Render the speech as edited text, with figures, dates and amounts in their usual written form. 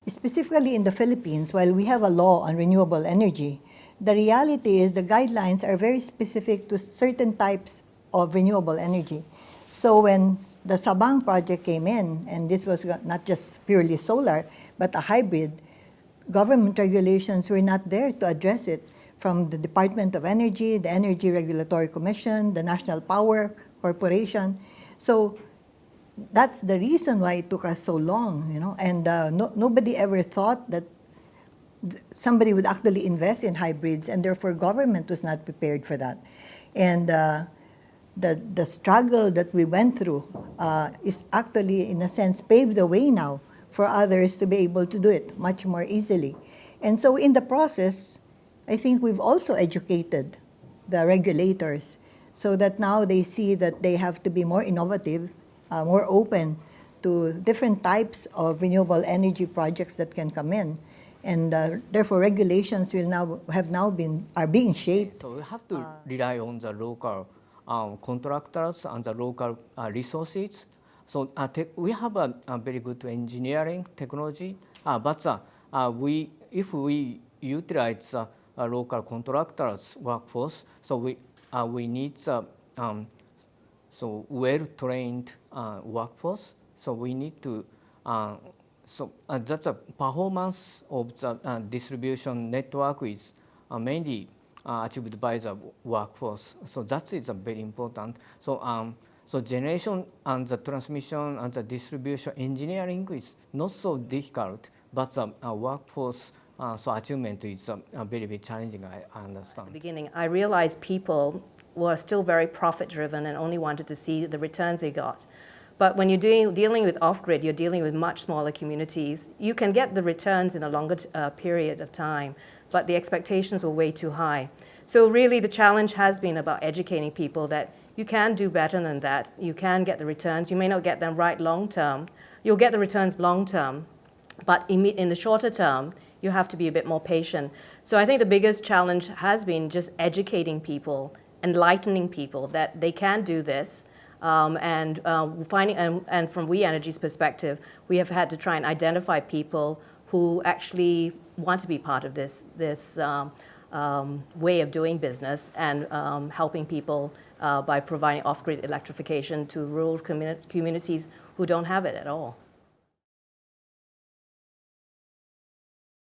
specifically in the Philippines, while we have a law on renewable energy, the reality is the guidelines are very specific to certain types of renewable energy. So when the Sabang project came in, and this was not just purely solar, but a hybrid, government regulations were not there to address it, from the Department of Energy, the Energy Regulatory Commission, the National Power Corporation. So that's the reason why it took us so long, and nobody ever thought that somebody would actually invest in hybrids, and therefore government was not prepared for that. And the struggle that we went through is actually, in a sense, paved the way now for others to be able to do it much more easily. And so in the process, I think we've also educated the regulators so that now they see that they have to be more innovative, more open to different types of renewable energy projects that can come in. And therefore regulations are being shaped. So we have to rely on the local contractors and the local resources. So we have a very good engineering technology, but if we utilize local contractors workforce, so we need so well-trained workforce. So we need to that's a performance of the distribution network is mainly achieved by the workforce. So that is very important. So so generation and the transmission and the distribution engineering is not so difficult, but the workforce so achievement is very, very challenging, I understand. At the beginning, I realized people were still very profit-driven and only wanted to see the returns they got. But when you're dealing with off-grid, you're dealing with much smaller communities. You can get the returns in a longer period of time, but the expectations were way too high. So really the challenge has been about educating people that you can do better than that. You can get the returns. You may not get them right long-term. You'll get the returns long-term, but in the shorter term, you have to be a bit more patient. So I think the biggest challenge has been just educating people, enlightening people that they can do this. And from WEnergy's perspective, we have had to try and identify people who actually want to be part of this way of doing business and helping people by providing off-grid electrification to rural communities who don't have it at all.